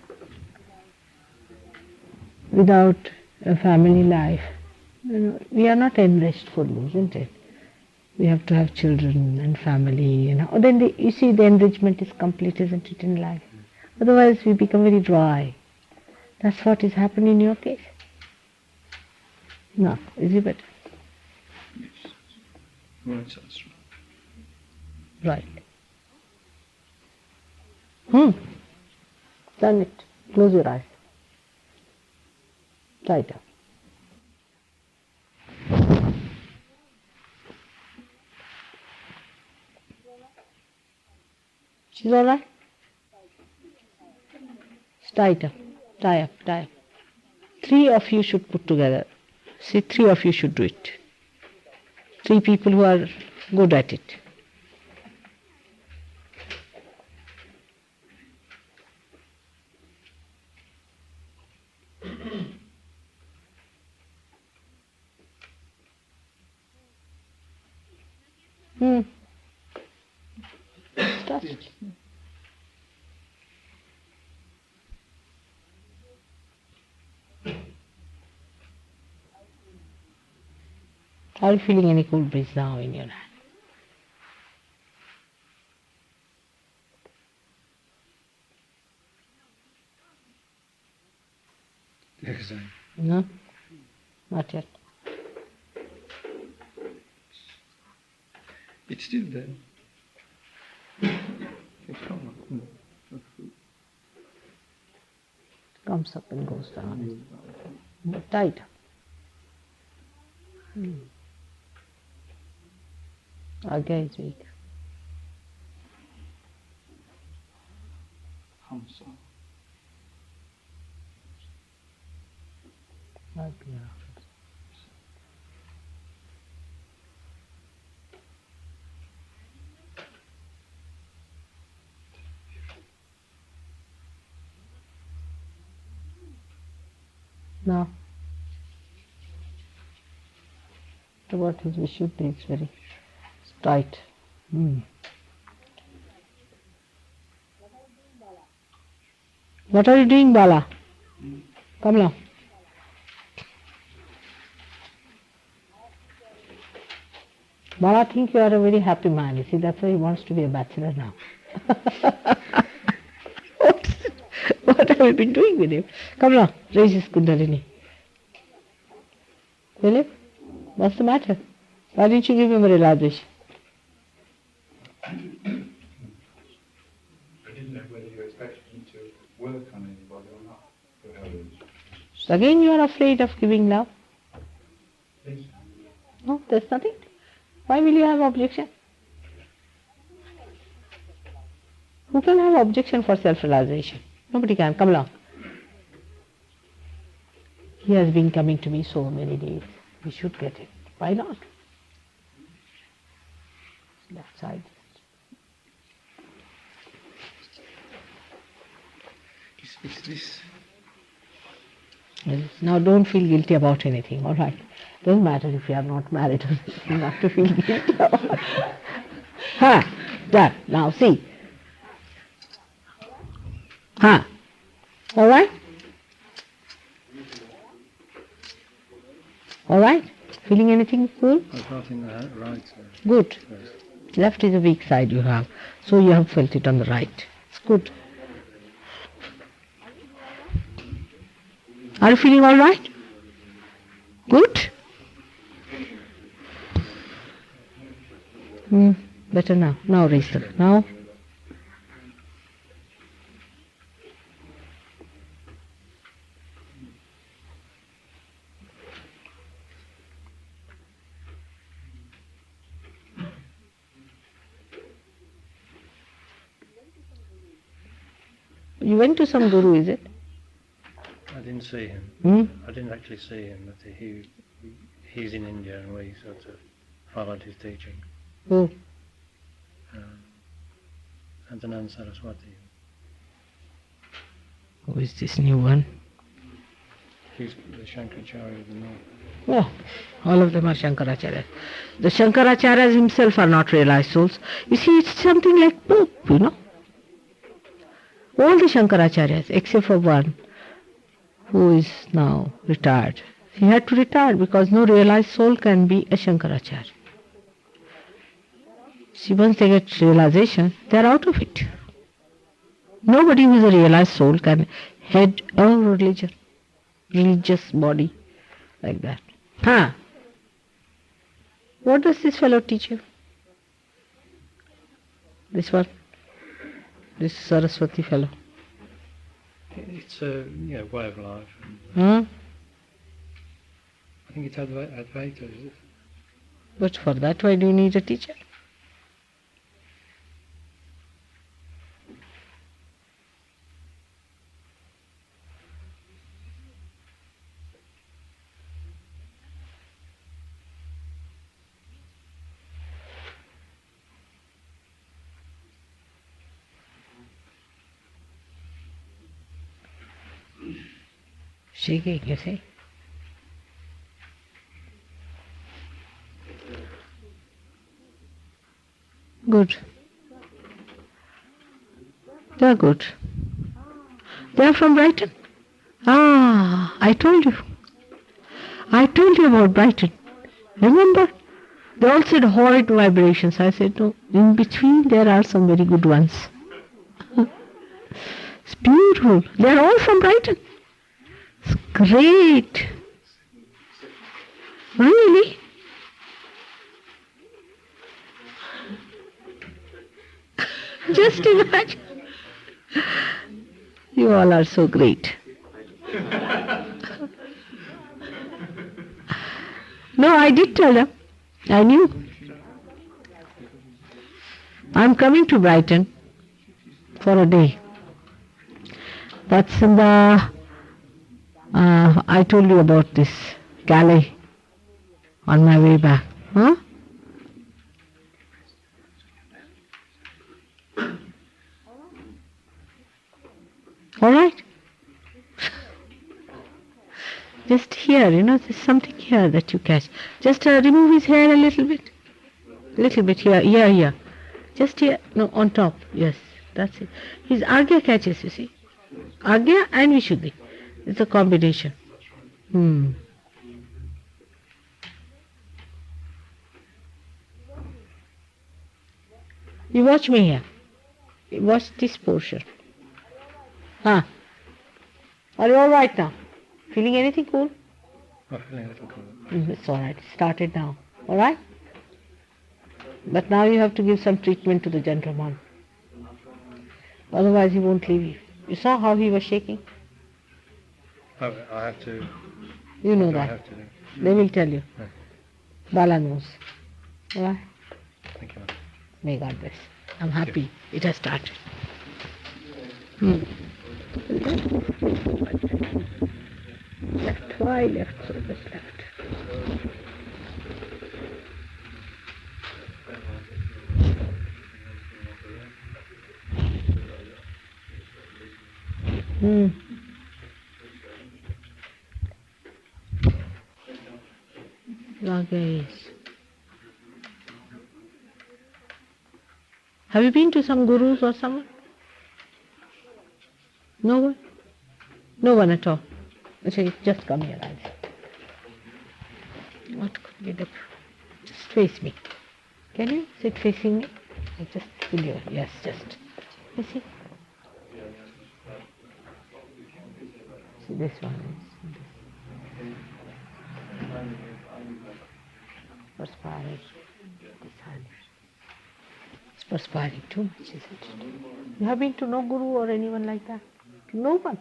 without a family life, we are not enriched fully, isn't it? We have to have children and family, Then you see the enrichment is complete, isn't it, in life? Otherwise we become very dry. That's what is happening in your case. No, is it better? Yes. Right side's Right. Turn it. Close your eyes. Tighter. She's all right? Tighter. Tie up, tie up. 3 of you should put together. See, 3 of you should do it. 3 people who are good at it. Start. Are you feeling any cool breeze now in your hand? Exactly. No? Not yet. It's still there. It's come up. Comes up and goes down. But tight. Again is weak. Hamsa. Now, what his Vishuddhi is very tight. What are you doing, Bala? Come now. Bala thinks you are a very happy man. You see, that's why he wants to be a bachelor now. What have you been doing with him? Come now, raise his Kundalini. Philip, what's the matter? Why didn't you give him a relaxation? I didn't know whether you expected him to work on anybody or not. For others. So again, you are afraid of giving love. Please. No, there's nothing. Why will you have objection? Who can have objection for self-realization? Nobody can. Come along. He has been coming to me so many days. We should get it. Why not? Left side. Is this? Well, now don't feel guilty about anything, all right? Doesn't matter if you are not married or anything, not to feel guilty about. Ha! Done. Now see. Ha! All right? All right? Feeling anything good? I've got in the right. Good. Left is a weak side you have, so you have felt it on the right. It's good. Are you feeling all right? Good? Better now. Now raise the now. You went to some guru, is it? I didn't see him. I didn't actually see him, but he's in India and we sort of followed his teaching. Who? Antanan Saraswati. Who is this new one? He's the Shankaracharya of the north. Oh, all of them are Shankaracharyas. The Shankaracharyas himself are not realized souls. You see, it's something like Pope, you know. All the Shankaracharyas, except for one, who is now retired. He had to retire because no realized soul can be a Shankaracharya. See, once they get realization, they are out of it. Nobody who is a realized soul can head a religious body like that. Huh? What does this fellow teach you? This one? This Saraswati fellow? It's a way of life. Huh? I think it's Advaita, is it? But for that, why do you need a teacher? Shaking, you see? Good. They are good. They are from Brighton. Ah, I told you. I told you about Brighton. Remember? They all said horrid vibrations. I said, no, in between there are some very good ones. It's beautiful. They are all from Brighton. It's great. Really? Just imagine. You all are so great. No, I did tell them. I knew. I'm coming to Brighton for a day. That's in the... I told you about this Calais on my way back. Huh? All right? Just here, there's something here that you catch. Just remove his hair a little bit. Little bit here, here. Just here, no, on top. Yes, that's it. His Agya catches, you see. Agya and Vishuddhi. It's a combination. You watch me here. You watch this portion. Are you all right now? Feeling anything cool? I'm feeling a little cool. It's all right. Started now. All right? But now you have to give some treatment to the gentleman. Otherwise he won't leave you. You saw how he was shaking? I have to... You know I that. have to do. They will tell you. Yeah. Bala knows. All right? Thank you. May God bless. I'm happy. It has started. Left, why left? So just left. Raga. Have you been to some gurus or someone? No one? No one at all. So just come here, I'll see. What could be the... Just face me. Can you sit facing me? I just feel you. Yes, just. You see? See, this one is perspiring. This hand. It's perspiring too much, isn't it? You have been to no guru or anyone like that? No one.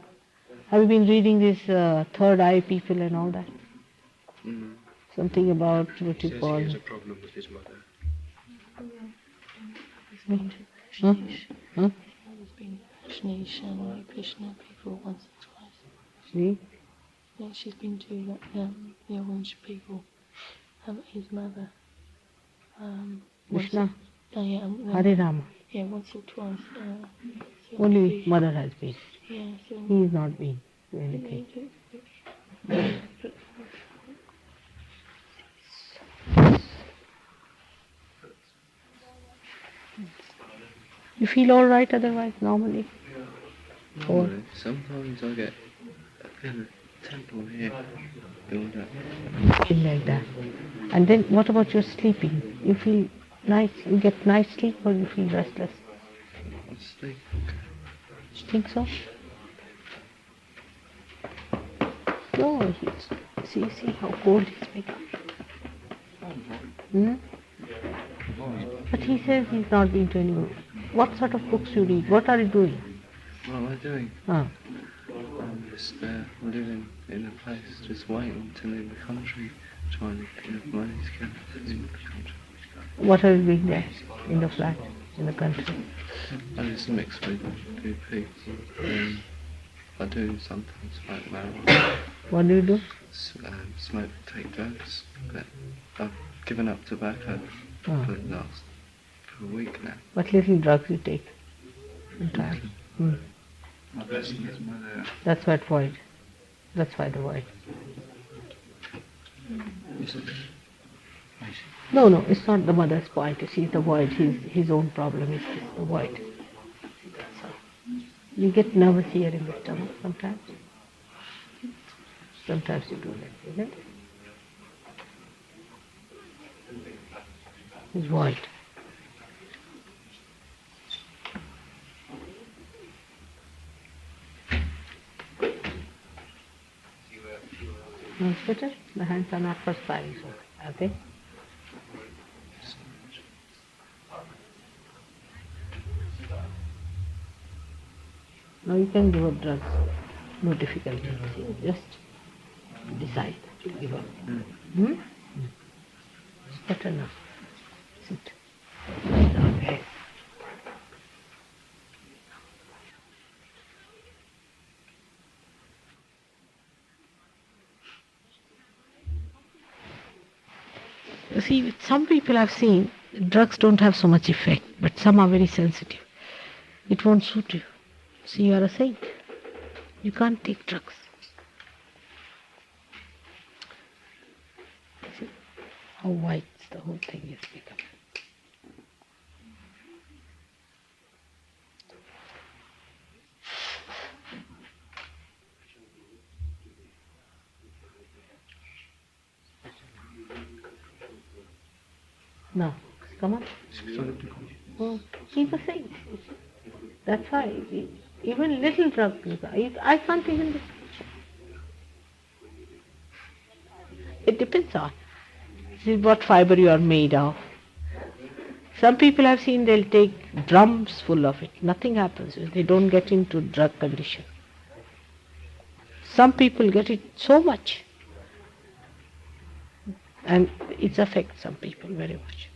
Have you been reading this third eye people and all that? Something about what you call... He has a problem with his mother. Huh? Huh? There's been Shni and Krishna people once or twice. See? Yeah, she's been to Yawansh people. His mother. Krishna? Yeah, Hare Rama. yeah, once or twice. Only mother has been. Yeah, so He has not been to anything. You feel all right otherwise, normally? Or Sometimes I get in the temple here, build up. feel like that. And then what about your sleeping? You feel nice, you get nice sleep or you feel restless? I sleep. You think so? No, see how cold he's making. But he says he's not been to any. What sort of books you read? What are you doing? What am I doing? Ah. I'm just living in a place, just waiting to leave the country, trying to get money together to leave the country. What are you doing there? In the flat? In the country? I just mix with good people. I do sometimes smoke marijuana, What do you do? smoke, take drugs, but I've given up tobacco Ah. for the last for a week now. What little drugs you take? Sometimes. My blessing is mother. That's what void. That's why the void. No, it's not the mother's point. You see, the void. His own problem is the void. So, you get nervous here in the stomach sometimes. Sometimes you do that, isn't it? It's void. No, it's better. The hands are not perspiring, so are they? Now you can give up drugs. No difficulty. Just decide to give up. It's better now. Sit. Okay. You see, with some people I've seen, drugs don't have so much effect, but some are very sensitive. It won't suit you. See, you are a saint. You can't take drugs. See how white the whole thing is become. Now, come on. Oh, he's a saint. That's why. Even little drugs, I can't even. It depends on what fiber you are made of. Some people I've seen, they'll take drums full of it. Nothing happens. They don't get into drug condition. Some people get it so much. And it affects some people very much.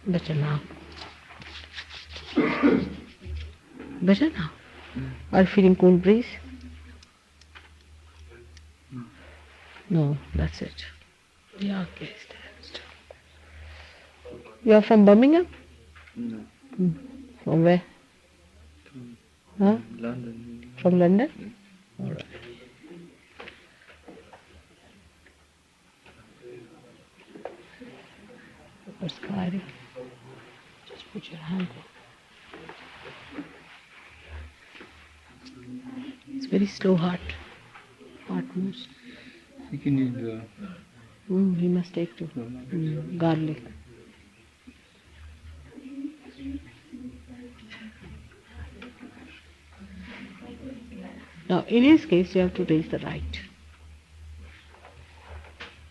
Better now. Better now? Are you feeling cool breeze? No, that's it. Yeah, okay, stand. You are from Birmingham? No. From where? Huh? London. From London? Alright. Perspiring. Just put your hand there. It's very slow heart. Heart moves. You can use We must take too. Garlic. Now, in his case, you have to raise the right.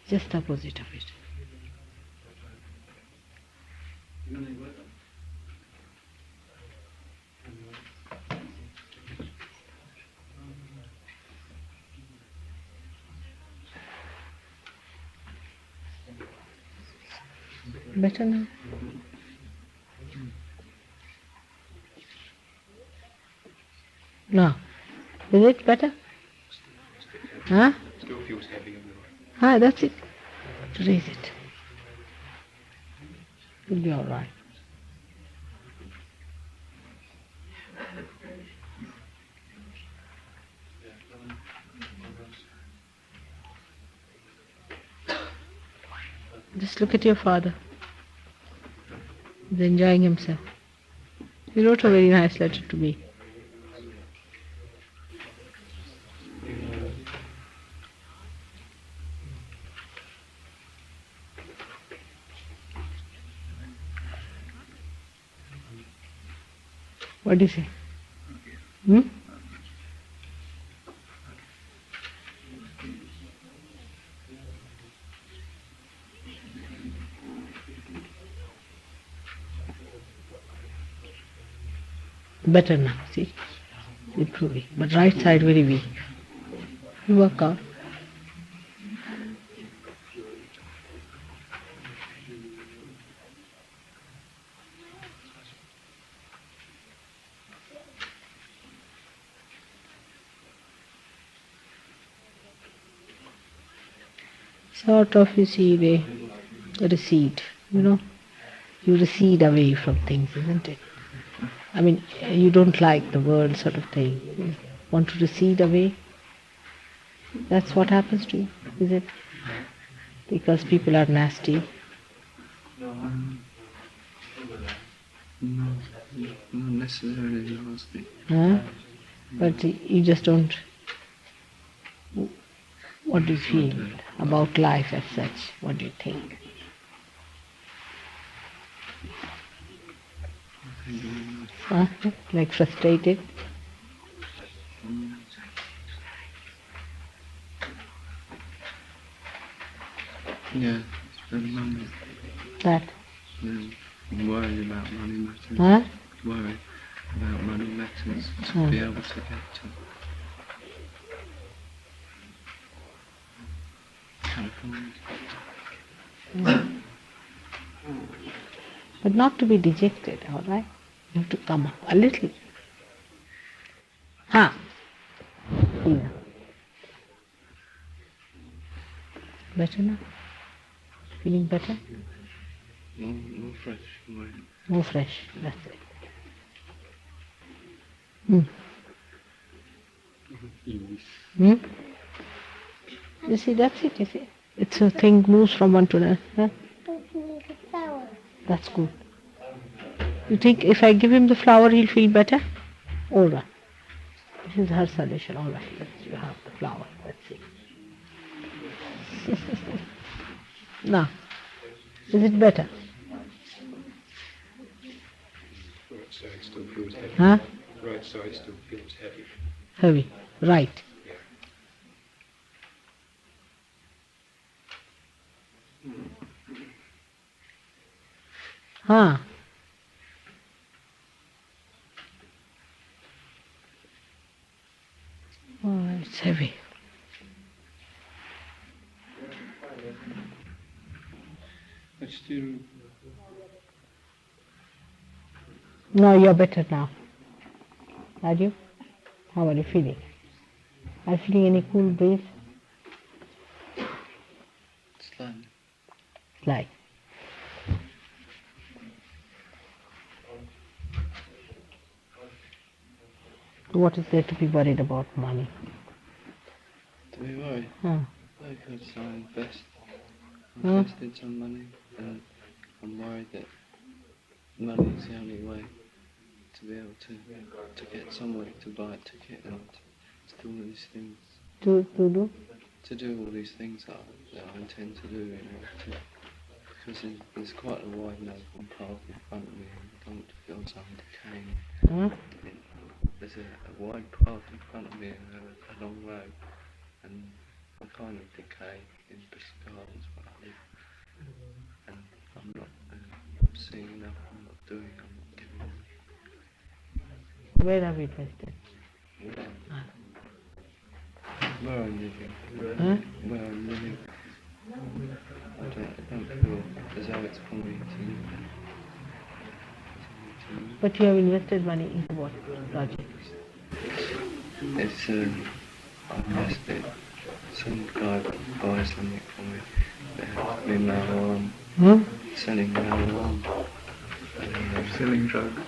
Just opposite of it. Better now? Now, is it better? Huh? Still feels heavy on the right. Ah, that's it. Raise it. It'll be alright. Just look at your father. He's enjoying himself. He wrote a very nice letter to me. What do you say? Hmm? Better now, see? Improving. But right side very weak. You work out. Sort of, you see, they recede, you recede away from things, isn't it? I mean, you don't like the world sort of thing. You want to recede away. That's what happens to you, is it? Because people are nasty. No, not necessarily nasty. Huh? But you just don't. What do you feel about life as such? What do you think? Huh? Like frustrated? Yeah, it's very lonely. That? Yeah, worried about money matters. Huh? Worried about money matters to Huh. be able to get to California. But not to be dejected, all right? You have to come up a little. Huh? Yeah. Better now? Feeling better? More fresh, more More fresh, that's it. Hmm. Hmm? You see, that's it, you see. It's a thing moves from one to another. Huh? That's good. You think if I give him the flower, he'll feel better? All right. This is her solution. All right, you have the flower. Let's see. Now, is it better? Right side still feels heavy. Huh? Right side still feels heavy. Heavy. Right. Yeah. Huh? Oh, it's heavy. But still, No, you're better now. Are you? How are you feeling? Are you feeling any cool breeze? Slightly. Like, what is there to be worried about money? To be worried, Huh? because I Huh? invested some money, and I'm worried that money is the only way to be able to get somewhere to buy a ticket and to do all these things, To do? to do all these things that I intend to do, you know, because there's quite a wide and open path in front of me, and I don't feel as I'm decaying. Huh? There's a wide path in front of me and a long road, and I kind of decay in Bristol Gardens where I live, and I'm not seeing enough, I'm not doing, I'm not giving enough. Where have you invested? Where I'm living, Huh? where I'm living, I don't feel as though it's for me to live there. But you have invested money into what project? It's I invested. Some guy buys something for me. Me marijuana, Huh? selling marijuana. Selling drugs.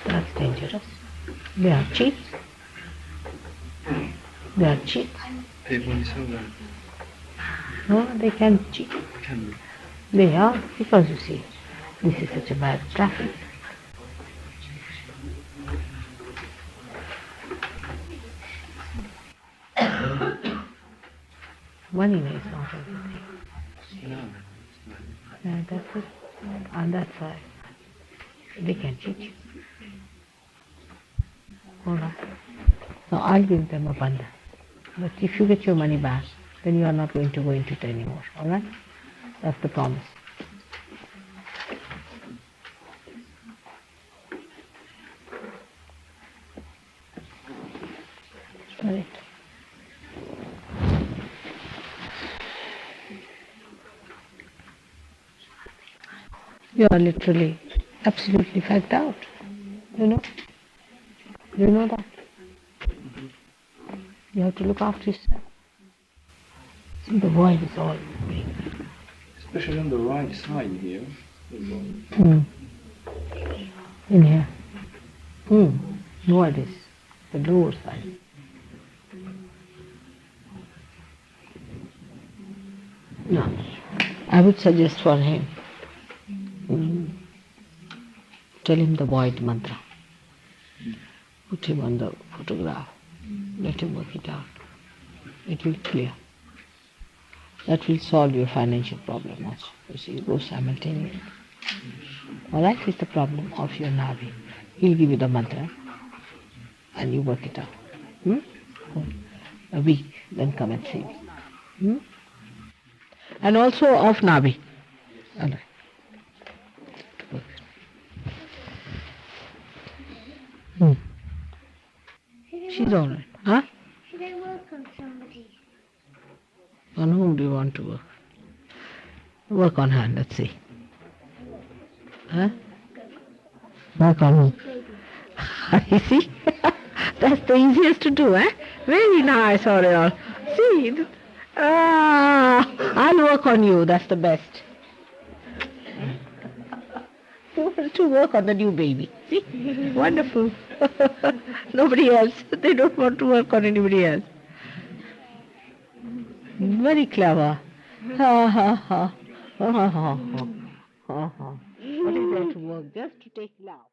That's dangerous. They are cheats. They are cheats. People who sell that No, they can cheat. can be. They are, because you see, this is such a bad traffic. Money is not everything. No. That's it. And that's why they can cheat you. Alright. Now I'll give them abundance. But if you get your money back, then you are not going to go into it anymore. Alright? That's the promise. Right. You are literally absolutely fagged out. You know? You know that? You have to look after yourself. See, the void is all big. Especially on the right side here. In here. Void is the lower side. No. I would suggest for him, tell him the void mantra. Put him on the photograph. Let him work it out. It will clear. That will solve your financial problem also. You see, it goes simultaneously. Alright, it's the problem of your Navi. He'll give you the mantra and you work it out. For a week, then come and see me. And also of Navi. Alright. She's alright. Huh? Should I work on somebody? On whom do you want to work? Work on her, let's see. Huh? Work on whom? You see? That's the easiest to do, eh? Very nice, Oriole. See? I'll work on you, that's the best. You want to work on the new baby. See? Wonderful. Nobody else. They don't want to work on anybody else. Very clever. Ha ha ha. Ha ha ha ha. Ha ha. What is there to work? Just to take love.